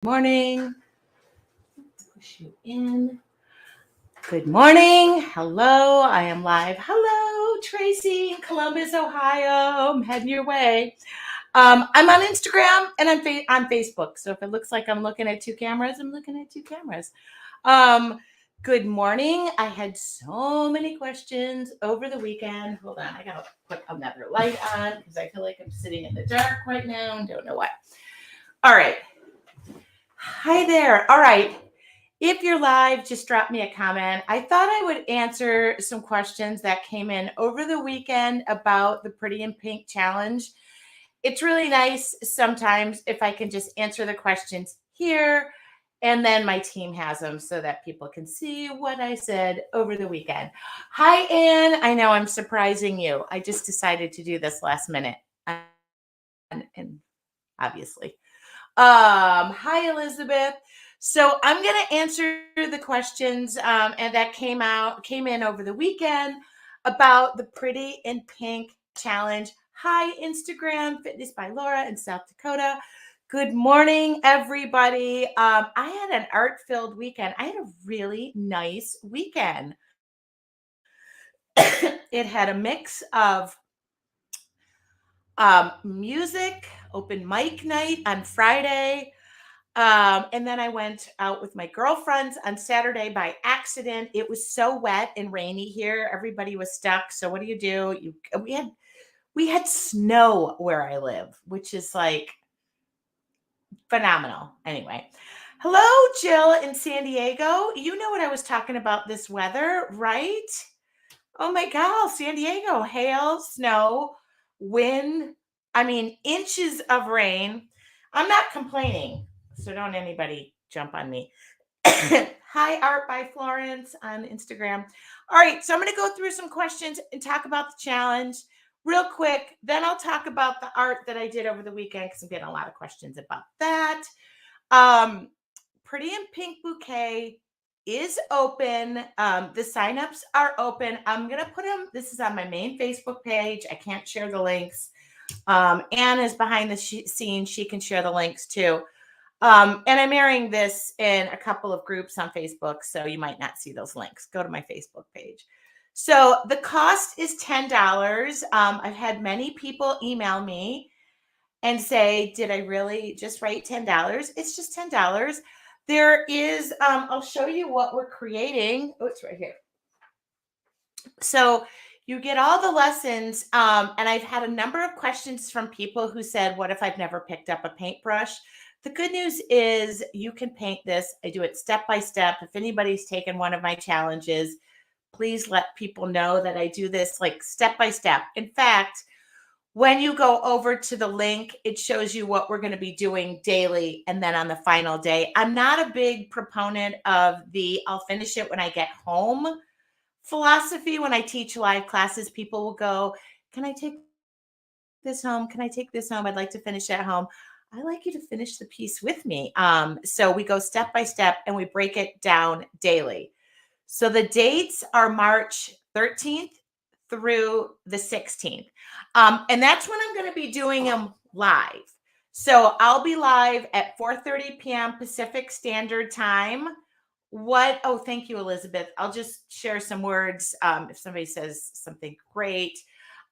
Morning. Push you in. Good morning. Hello. I am live. Hello, Tracy in Columbus, Ohio. I'm heading your way. I'm on Instagram and I'm on Facebook. So if it looks like I'm looking at two cameras, I'm looking at two cameras. Good morning. I had so many questions over the weekend. Hold on. I got to put another light on because I feel like I'm sitting in the dark right now and don't know why. All right. Hi there. All right. If you're live, just drop me a comment. I thought I would answer some questions that came in over the weekend about the Pretty in Pink challenge. It's really nice sometimes if I can just answer the questions here and then my team has them so that people can see what I said over the weekend. Hi, Ann. I know I'm surprising you. I just decided to do this last minute. And obviously. Hi, Elizabeth. So I'm going to answer the questions and that came in over the weekend about the Pretty in Pink challenge. Hi, Instagram, Fitness by Laura in South Dakota. Good morning, everybody. I had an art-filled weekend. I had a really nice weekend. It had a mix of music, open mic night on Friday. And then I went out with my girlfriends on Saturday by accident. It was so wet and rainy here. Everybody was stuck. So what do? We had snow where I live, which is like phenomenal. Anyway. Hello, Jill in San Diego. You know what I was talking about this weather, right? Oh my God, San Diego, hail, snow, wind, inches of rain. I'm not complaining, so don't anybody jump on me. Hi, Art by Florence on Instagram. All right, so I'm going to go through some questions and talk about the challenge real quick. Then I'll talk about the art that I did over the weekend because I'm getting a lot of questions about that. Pretty in Pink Bouquet is open. The signups are open. I'm going to put them, this is on my main Facebook page. I can't share the links. Anne is behind the scenes. She can share the links too. And I'm airing this in a couple of groups on Facebook, so you might not see those links. Go to my Facebook page. So the cost is $10. I've had many people email me and say, did I really just write $10? It's just $10. There is, I'll show you what we're creating. Oh, it's right here. So you get all the lessons. And I've had a number of questions from people who said, what if I've never picked up a paintbrush? The good news is you can paint this. I do it step by step. If anybody's taken one of my challenges, please let people know that I do this like step by step. In fact, when you go over to the link, it shows you what we're going to be doing daily. And then on the final day, I'm not a big proponent of I'll finish it when I get home philosophy. When I teach live classes, people will go, can I take this home? Can I take this home? I'd like to finish at home. I like you to finish the piece with me. So we go step by step and we break it down daily. So the dates are March 13th through the 16th. And that's when I'm going to be doing them live. So I'll be live at 4:30 p.m. Pacific Standard Time. Oh, thank you, Elizabeth. I'll just share some words if somebody says something great.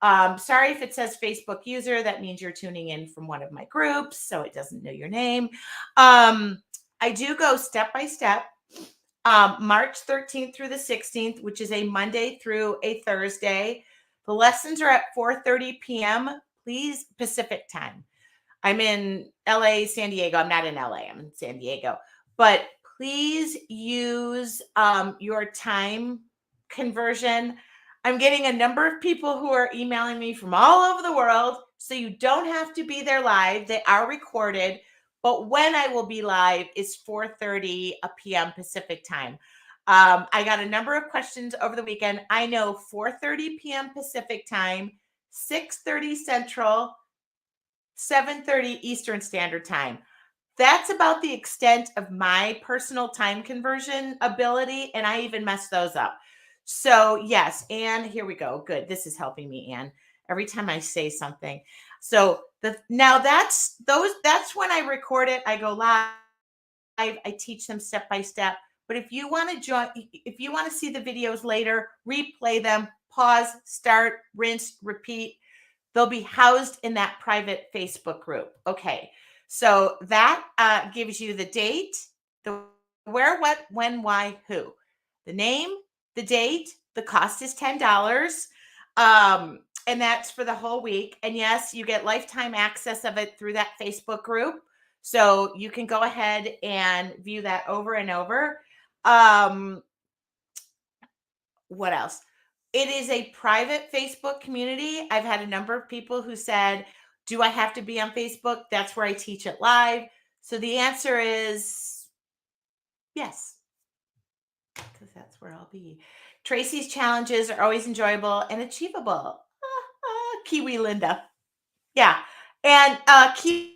Sorry if it says Facebook user, that means you're tuning in from one of my groups, so it doesn't know your name. I do go step by step. March 13th through the 16th, which is a Monday through a Thursday. The lessons are at 4:30 p.m. Please, Pacific time. I'm in LA, San Diego. I'm not in LA. I'm in San Diego. But please use your time conversion. I'm getting a number of people who are emailing me from all over the world, so you don't have to be there live. They are recorded, but when I will be live is 4:30 p.m. Pacific time. I got a number of questions over the weekend. I know 4:30 p.m. Pacific time, 6:30 Central, 7:30 Eastern Standard Time. That's about the extent of my personal time conversion ability, and I even mess those up. So yes, Anne, here we go. Good. This is helping me, Anne, every time I say something. So now that's when I record it, I go live. I teach them step by step. But if you want to join, if you want to see the videos later, replay them, pause, start, rinse, repeat, they'll be housed in that private Facebook group. Okay. So that gives you the date, the where, what, when, why, who, the name, the date, the cost is $10. And that's for the whole week. And yes, you get lifetime access of it through that Facebook group. So you can go ahead and view that over and over. What else? It is a private Facebook community. I've had a number of people who said, do I have to be on Facebook? That's where I teach it live. So the answer is yes, because that's where I'll be. Tracy's challenges are always enjoyable and achievable. Kiwi Linda. Yeah. And Kiwi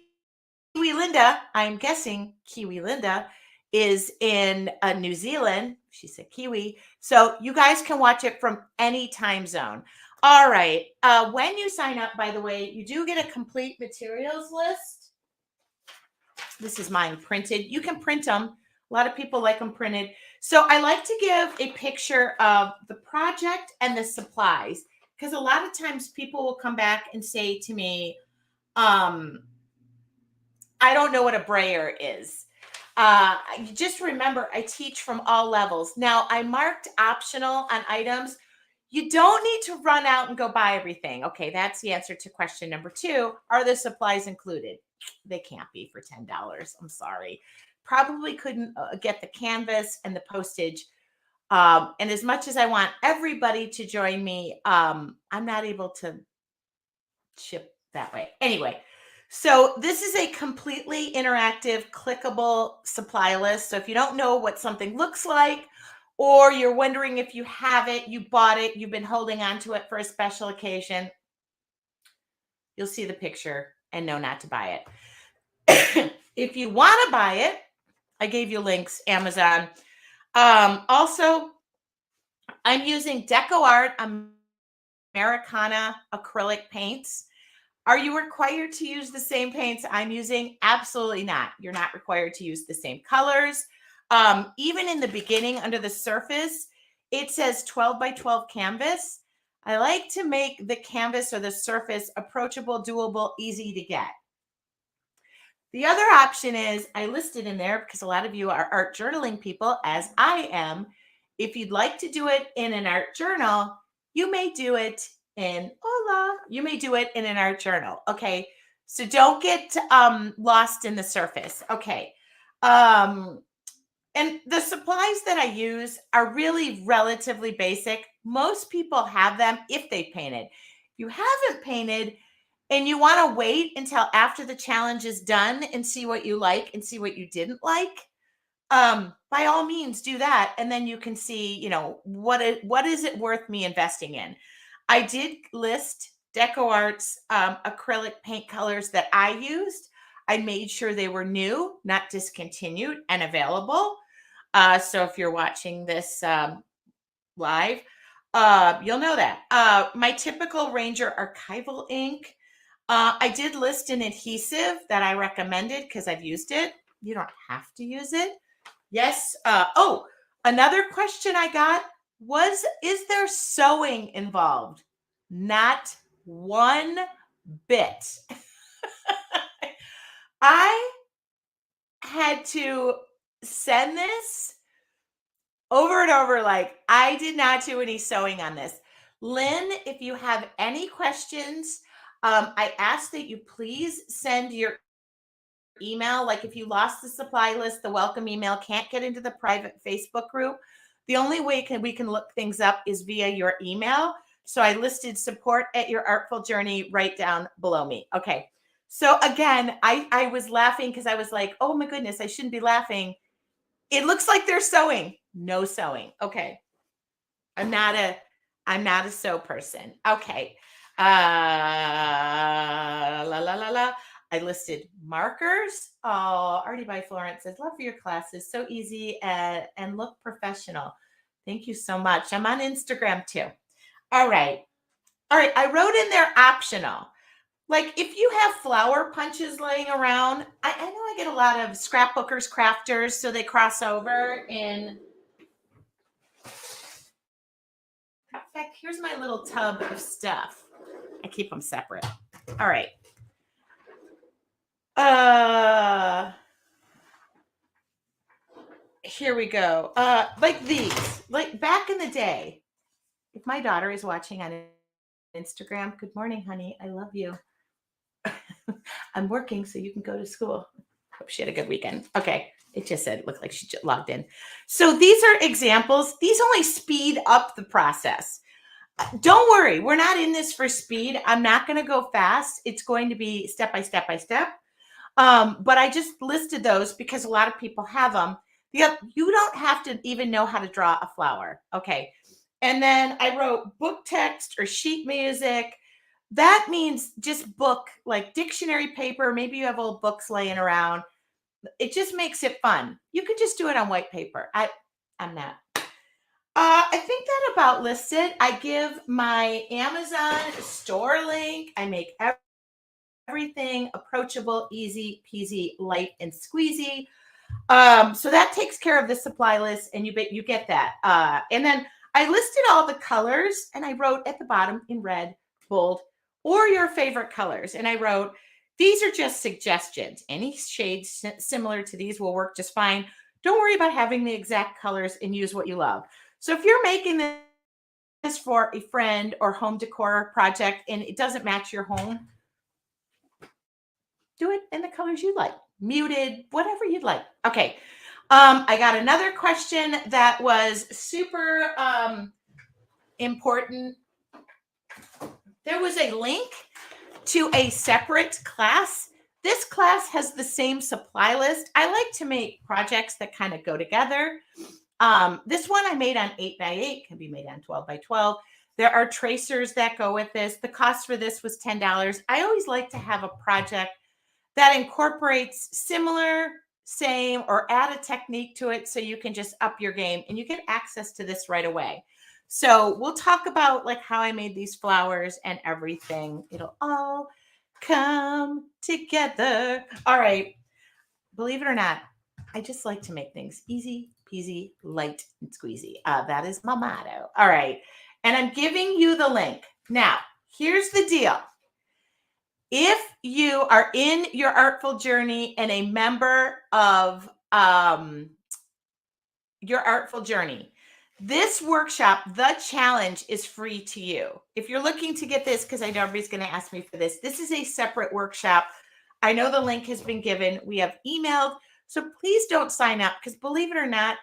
Linda, I'm guessing Kiwi Linda is in New Zealand. She said Kiwi. So you guys can watch it from any time zone. All right. When you sign up, by the way, you do get a complete materials list. This is mine printed. You can print them. A lot of people like them printed. So I like to give a picture of the project and the supplies, because a lot of times people will come back and say to me, I don't know what a brayer is. Just remember, I teach from all levels. Now, I marked optional on items. You don't need to run out and go buy everything. Okay, that's the answer to question number 2. Are the supplies included? They can't be for $10. I'm sorry. Probably couldn't get the canvas and the postage. And as much as I want everybody to join me, I'm not able to ship that way. Anyway, so this is a completely interactive, clickable supply list. So if you don't know what something looks like, or you're wondering if you have it, you bought it, you've been holding on to it for a special occasion, you'll see the picture and know not to buy it. If you want to buy it, I gave you links, Amazon. Also, I'm using DecoArt Americana acrylic paints. Are you required to use the same paints I'm using? Absolutely not. You're not required to use the same colors. Even in the beginning, under the surface, it says 12 by 12 canvas. I like to make the canvas or the surface approachable, doable, easy to get. The other option is, I listed in there because a lot of you are art journaling people, as I am. If you'd like to do it in an art journal, you may do it in you may do it in an art journal. Okay. So don't get lost in the surface. Okay. And the supplies that I use are really relatively basic. Most people have them if they painted. If you haven't painted and you want to wait until after the challenge is done and see what you like and see what you didn't like, by all means do that. And then you can see, you know, what is it worth me investing in? I did list DecoArt's acrylic paint colors that I used. I made sure they were new, not discontinued, and available. So if you're watching this live, you'll know that. My typical Ranger archival ink. I did list an adhesive that I recommended because I've used it. You don't have to use it. Yes. Another question I got was, is there sewing involved? Not one bit. I had to send this over and over, like, I did not do any sewing on this. Lynn, if you have any questions, I ask that you please send your email. Like if you lost the supply list, the welcome email can't get into the private Facebook group. The only way we can look things up is via your email. So I listed support at your artful journey right down below me. Okay. So again, I was laughing because I was like, oh my goodness, I shouldn't be laughing. It looks like they're sewing. No sewing. Okay. I'm not a sew person. Okay. I listed markers. Oh, Artie by Florence says, love for your classes. So easy and look professional. Thank you so much. I'm on Instagram too. All right. I wrote in there optional. Like if you have flower punches laying around, I know I get a lot of scrapbookers, crafters, so they cross over. And in fact, here's my little tub of stuff. I keep them separate. All right. Here we go. Like these, like back in the day, if my daughter is watching on Instagram, good morning, honey. I love you. I'm working so you can go to school. Hope she had a good weekend. Okay. It just said, looked like she just logged in. So these are examples. These only speed up the process. Don't worry. We're not in this for speed. I'm not going to go fast. It's going to be step by step by step. But I just listed those because a lot of people have them. You don't have to even know how to draw a flower. Okay. And then I wrote book text or sheet music. That means just book, like dictionary paper. Maybe you have old books laying around. It just makes it fun. You could just do it on white paper. I'm not. I think that about lists it. I give my Amazon store link. I make everything approachable, easy peasy, light and squeezy. So that takes care of the supply list, and you get that. And then I listed all the colors, and I wrote at the bottom in red, bold, or your favorite colors. And I wrote, these are just suggestions. Any shades similar to these will work just fine. Don't worry about having the exact colors and use what you love. So if you're making this for a friend or home decor project and it doesn't match your home, do it in the colors you like, muted, whatever you'd like. Okay. I got another question that was super important. There was a link to a separate class. This class has the same supply list. I like to make projects that kind of go together. This one I made on 8x8, can be made on 12x12. There are tracers that go with this. The cost for this was $10. I always like to have a project that incorporates similar, same, or add a technique to it so you can just up your game and you get access to this right away. So we'll talk about like how I made these flowers and everything. It'll all come together. All right. Believe it or not, I just like to make things easy peasy, light and squeezy. That is my motto. All right. And I'm giving you the link. Now, here's the deal. If you are in your artful journey and a member of your artful journey, this workshop, the challenge, is free to you. If you're looking to get this, because I know everybody's going to ask me for this is a separate workshop. I know the link has been given. We have emailed. So please don't sign up because believe it or not,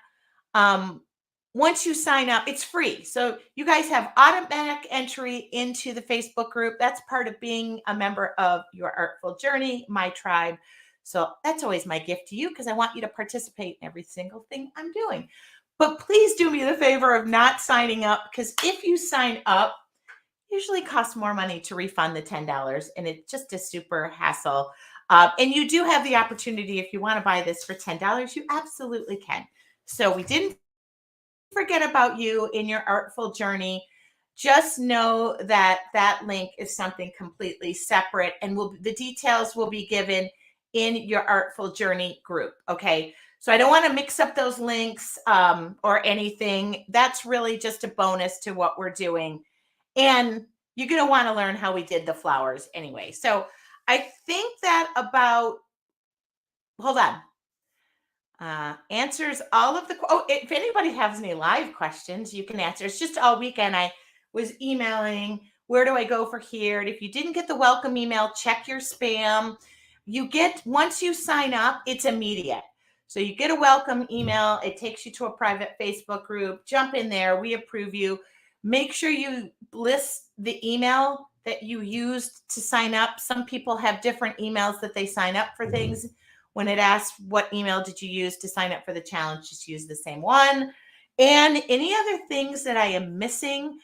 once you sign up, it's free. So you guys have automatic entry into the Facebook group. That's part of being a member of Your Artful Journey, my tribe. So that's always my gift to you because I want you to participate in every single thing I'm doing. But please do me the favor of not signing up because if you sign up, it usually costs more money to refund the $10 and it's just a super hassle. And you do have the opportunity, if you want to buy this for $10, you absolutely can. So we didn't forget about you in your artful journey. Just know that that link is something completely separate and the details will be given in your artful journey group. Okay. So I don't want to mix up those links or anything. That's really just a bonus to what we're doing. And you're going to want to learn how we did the flowers anyway. So I think that about, hold on. Answers all of the, if anybody has any live questions, you can answer. It's just all weekend I was emailing, where do I go for here? And if you didn't get the welcome email, check your spam. Once you sign up, it's immediate. So you get a welcome email. It takes you to a private Facebook group. Jump in there. We approve you. Make sure you list the email that you used to sign up. Some people have different emails that they sign up for things. When it asks what email did you use to sign up for the challenge, just use the same one. And any other things that I am missing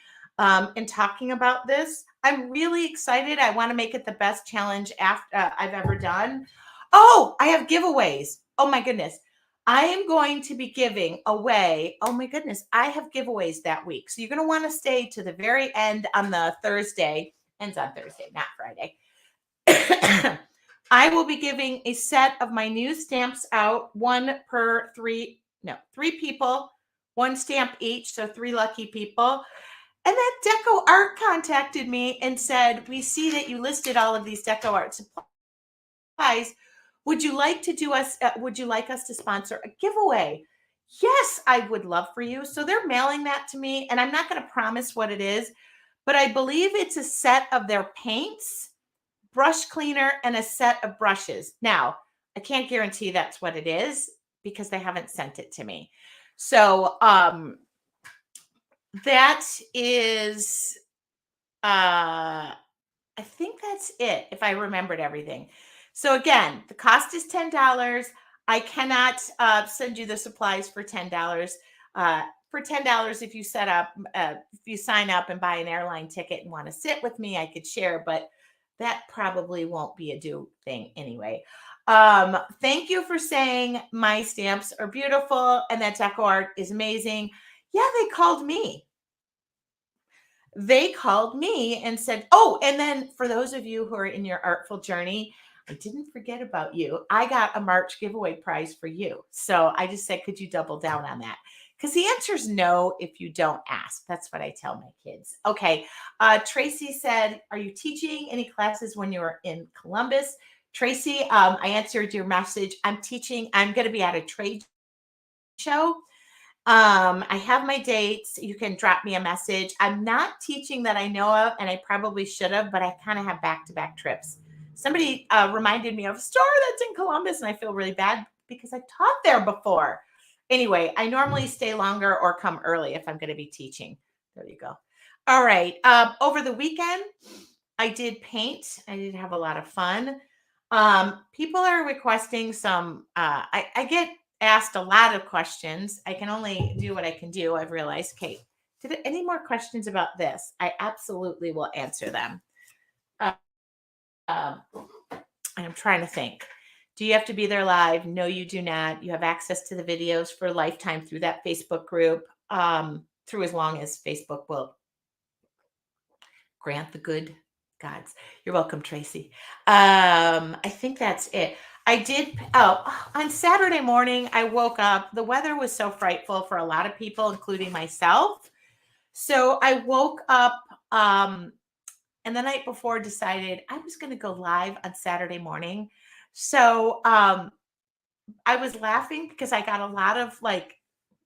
in talking about this, I'm really excited. I want to make it the best challenge I've ever done. Oh, I have giveaways. Oh my goodness. I am going to be giving away. Oh my goodness. I have giveaways that week. So you're going to want to stay to the very end on the Thursday. Ends on Thursday, not Friday. I will be giving a set of my new stamps out, three people, one stamp each, so 3 lucky people. And that Deco Art contacted me and said, "We see that you listed all of these Deco Art supplies. Would you like us to sponsor a giveaway?" Yes, I would love for you. So they're mailing that to me, and I'm not going to promise what it is, but I believe it's a set of their paints, brush cleaner, and a set of brushes. Now, I can't guarantee that's what it is because they haven't sent it to me. So, that is, I think that's it, if I remembered everything. So again, the cost is $10. I cannot send you the supplies for $10. For $10, if you if you sign up and buy an airline ticket and want to sit with me, I could share, but that probably won't be a do thing anyway. Thank you for saying my stamps are beautiful and that Deco Art is amazing. Yeah, they called me. They called me and said, "Oh, and then for those of you who are in your artful journey, I didn't forget about you. I got a March giveaway prize for you." So I just said, "Could you double down on that?" Because the answer is no if you don't ask. That's what I tell my kids. Okay. Tracy said, "Are you teaching any classes when you were in Columbus?" Tracy, I answered your message. I'm teaching. I'm going to be at a trade show. I have my dates. You can drop me a message. I'm not teaching that I know of, and I probably should have, but I kind of have back-to-back trips. Somebody reminded me of a store that's in Columbus, and I feel really bad because I taught there before. Anyway, I normally stay longer or come early if I'm going to be teaching. There you go. All right. Over the weekend, I did paint. I did have a lot of fun. People are requesting some. I get asked a lot of questions. I can only do what I can do. I've realized. Kate, any more questions about this? I absolutely will answer them. Um, I'm trying to think. Do you have to be there live? No, you do not. You have access to the videos for a lifetime through that Facebook group, through as long as Facebook will grant the good gods. You're welcome, Tracy. I think that's it. I did. Oh, on Saturday morning, I woke up. The weather was so frightful for a lot of people, including myself. So I woke up, and the night before decided I was going to go live on Saturday morning. So I was laughing because I got a lot of like,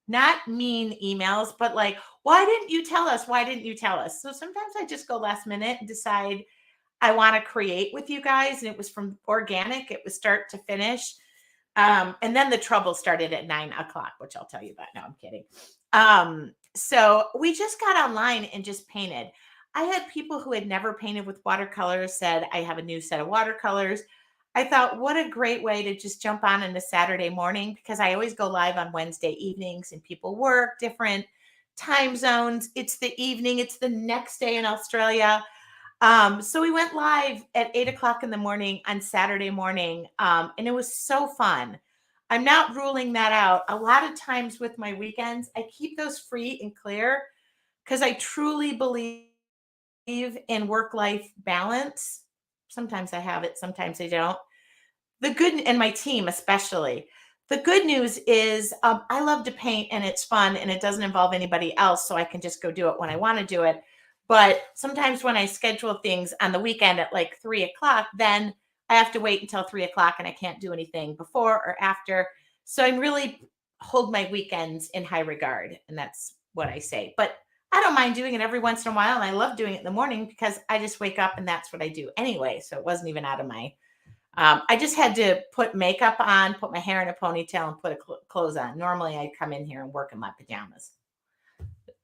not mean emails, but like, "Why didn't you tell us? Why didn't you tell us?" So sometimes I just go last minute and decide I want to create with you guys. And it was from organic, it was start to finish. And then the trouble started at 9 o'clock, which I'll tell you about. No, I'm kidding. So we just got online and just painted. I had people who had never painted with watercolors said, "I have a new set of watercolors." I thought, what a great way to just jump on a Saturday morning, because I always go live on Wednesday evenings and people work different time zones. It's the evening, it's the next day in Australia. So we went live at 8 o'clock in the morning on Saturday morning, and it was so fun. I'm not ruling that out. A lot of times with my weekends, I keep those free and clear because I truly believe in work-life balance. Sometimes I have it, sometimes I don't. And my team especially. The good news is I love to paint and it's fun and it doesn't involve anybody else, so I can just go do it when I want to do it. But sometimes when I schedule things on the weekend at like 3 o'clock, then I have to wait until 3 o'clock and I can't do anything before or after. So I really hold my weekends in high regard. And that's what I say. But I don't mind doing it every once in a while. And I love doing it in the morning because I just wake up and that's what I do anyway. So it wasn't even out of my I just had to put makeup on, put my hair in a ponytail, and put clothes on. Normally, I'd come in here and work in my pajamas.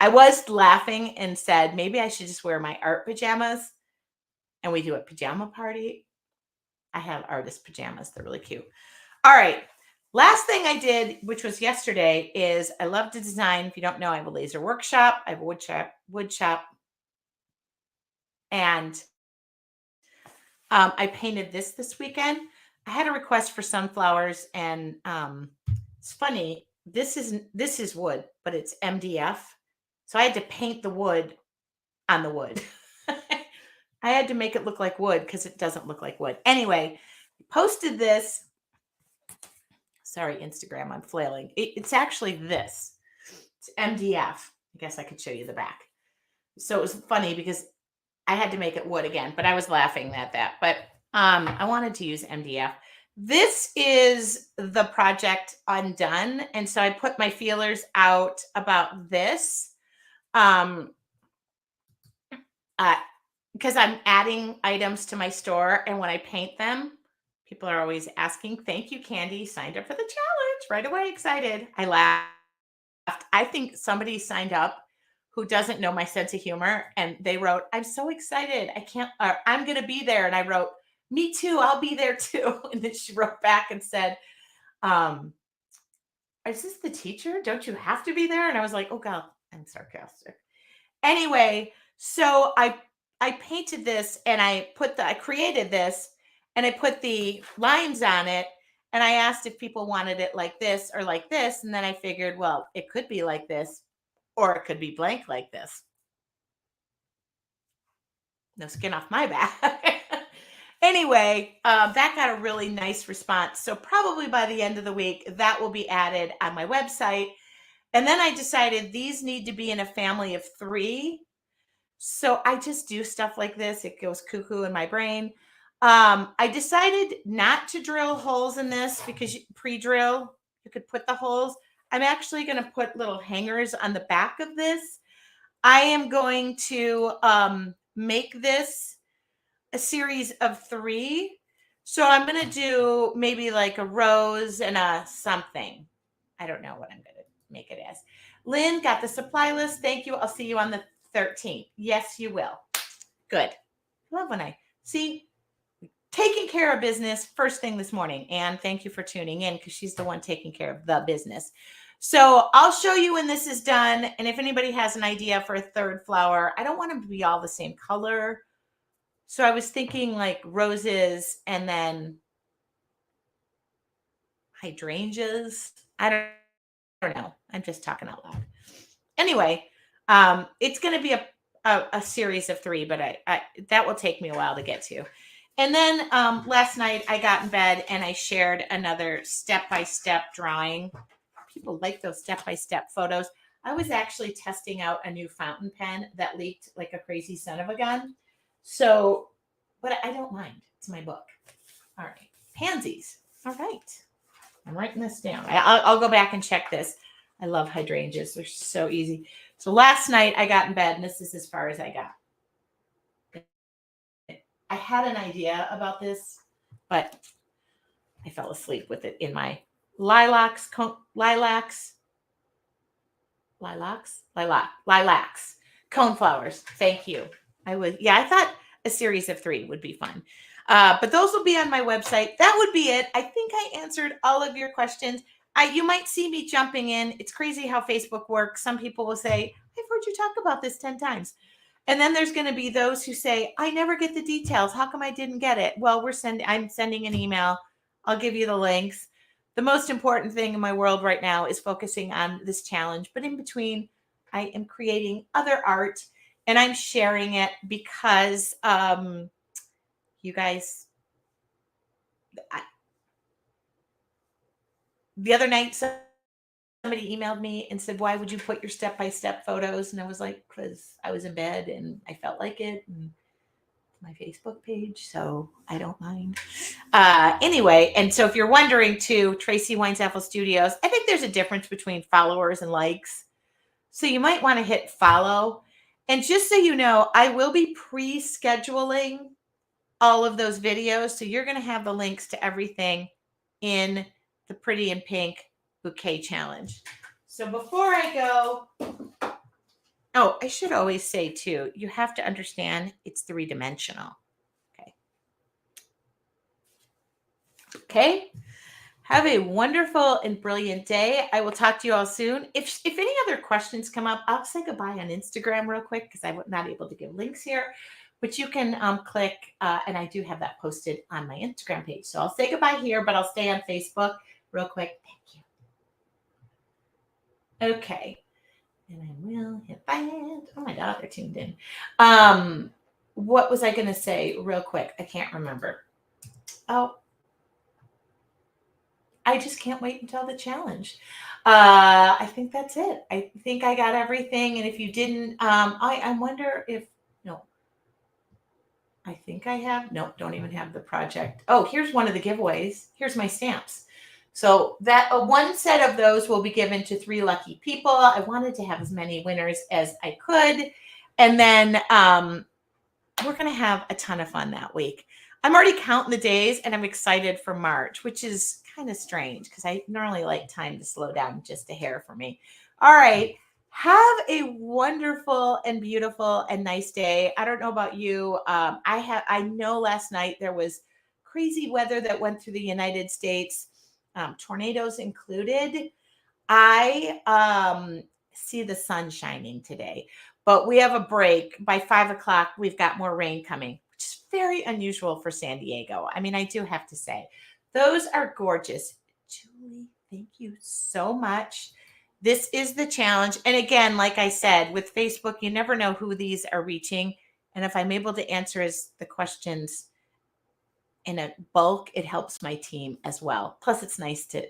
I was laughing and said, maybe I should just wear my art pajamas and we do a pajama party. I have artist pajamas. They're really cute. All right. Last thing I did, which was yesterday, is I love to design. If you don't know, I have a laser workshop. I have a wood shop. And I painted this weekend. I had a request for sunflowers, and it's funny. This is wood, but it's MDF, so I had to paint the wood on the wood. I had to make it look like wood because it doesn't look like wood. Anyway, posted this. Sorry, Instagram, I'm flailing. It's actually this. It's MDF. I guess I could show you the back. So it was funny because I had to make it wood again, but I was laughing at that. But I wanted to use MDF. This is the project undone. And so I put my feelers out about this. Because I'm adding items to my store, and when I paint them, people are always asking, "Thank you, Candy. Signed up for the challenge." Right away, excited. I laughed. I think somebody signed up who doesn't know my sense of humor, and they wrote, "I'm so excited. I can't, I'm going to be there." And I wrote, "Me too. I'll be there too." And then she wrote back and said, um, "Is this the teacher? Don't you have to be there?" And I was like, "Oh God, I'm sarcastic." Anyway, so I painted this and I created this and I put the lines on it and I asked if people wanted it like this or like this. And then I figured, well, it could be like this or it could be blank like this. No skin off my back. Anyway, that got a really nice response. So probably by the end of the week, that will be added on my website. And then I decided these need to be in a family of 3. So I just do stuff like this. It goes cuckoo in my brain. I decided not to drill holes in this because pre-drill, you could put the holes. I'm actually going to put little hangers on the back of this. I am going to make this a series of 3. So I'm going to do maybe like a rose and a something. I don't know what I'm going to make it as. Lynn got the supply list. Thank you. I'll see you on the 13th. Yes, you will. Good. Love when I see taking care of business first thing this morning. And thank you for tuning in because she's the one taking care of the business. So I'll show you when this is done. And if anybody has an idea for a 3rd flower, I don't want them to be all the same color. So I was thinking like roses and then hydrangeas. I don't know. I'm just talking out loud. Anyway, it's going to be a series of 3, but I that will take me a while to get to. And then last night I got in bed and I shared another step-by-step drawing. People like those step-by-step photos. I was actually testing out a new fountain pen that leaked like a crazy son of a gun. So, but I don't mind. It's my book. All right. Pansies. All right. I'm writing this down. I'll go back and check this. I love hydrangeas. They're so easy. So last night I got in bed and this is as far as I got. I had an idea about this, but I fell asleep with it in my lilacs, coneflowers. Thank you. I thought a series of 3 would be fun. But those will be on my website. That would be it. I think I answered all of your questions. You might see me jumping in. It's crazy how Facebook works. Some people will say, I've heard you talk about this 10 times. And then there's going to be those who say, I never get the details. How come I didn't get it? Well, I'm sending an email. I'll give you the links. The most important thing in my world right now is focusing on this challenge. But in between, I am creating other art and I'm sharing it because you guys, the other night, somebody emailed me and said, why would you put your step-by-step photos? And I was like, because I was in bed and I felt like it. And my Facebook page, so I don't mind. Anyway, and so if you're wondering too, Tracy Weinsaffel Studios, I think there's a difference between followers and likes. So you might want to hit follow. And just so you know, I will be pre-scheduling all of those videos. So you're going to have the links to everything in the Pretty in Pink Bouquet Challenge. So before I go, oh, I should always say too, you have to understand it's 3-dimensional. Okay. Have a wonderful and brilliant day. I will talk to you all soon. If any other questions come up, I'll say goodbye on Instagram real quick because I'm not able to give links here. But you can click, and I do have that posted on my Instagram page. So I'll say goodbye here, but I'll stay on Facebook real quick. Thank you. Okay. And I will hit that. Oh my God, they're tuned in. what was I going to say real quick? I can't remember. Oh, I just can't wait until the challenge. I think that's it. I think I got everything. And if you didn't, I wonder if, no, I think I have, no, don't even have the project. Oh, here's one of the giveaways. Here's my stamps. So that one set of those will be given to 3 lucky people. I wanted to have as many winners as I could. And then we're going to have a ton of fun that week. I'm already counting the days and I'm excited for March, which is kind of strange because I normally like time to slow down just a hair for me. All right. Have a wonderful and beautiful and nice day. I don't know about you. I know last night there was crazy weather that went through the United States, tornadoes included. I see the sun shining today, but we have a break. By 5 o'clock, we've got more rain coming, which is very unusual for San Diego. I mean, I do have to say, those are gorgeous. Julie, thank you so much. This is the challenge. And again, like I said, with Facebook, you never know who these are reaching. And if I'm able to answer the questions in a bulk, it helps my team as well. Plus, it's nice to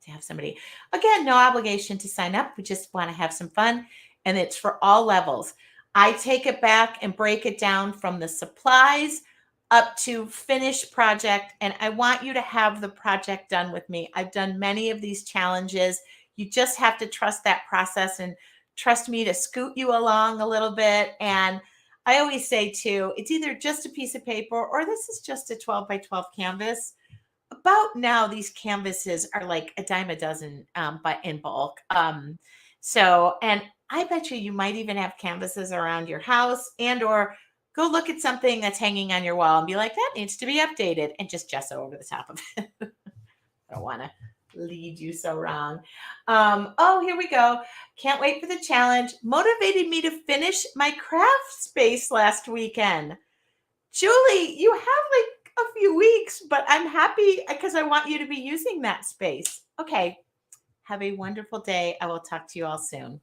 have somebody. Again, no obligation to sign up. We just want to have some fun. And it's for all levels. I take it back and break it down from the supplies up to finished project. And I want you to have the project done with me. I've done many of these challenges. You just have to trust that process and trust me to scoot you along a little bit. And I always say too, it's either just a piece of paper or this is just a 12 by 12 canvas. About now, these canvases are like a dime a dozen, but in bulk. And I bet you might even have canvases around your house or go look at something that's hanging on your wall and be like, that needs to be updated and just gesso over the top of it. I don't want to lead you so wrong. Oh, here we go. Can't wait for the challenge. Motivated me to finish my craft space last weekend. Julie, you have like a few weeks, but I'm happy because I want you to be using that space. Okay. Have a wonderful day. I will talk to you all soon.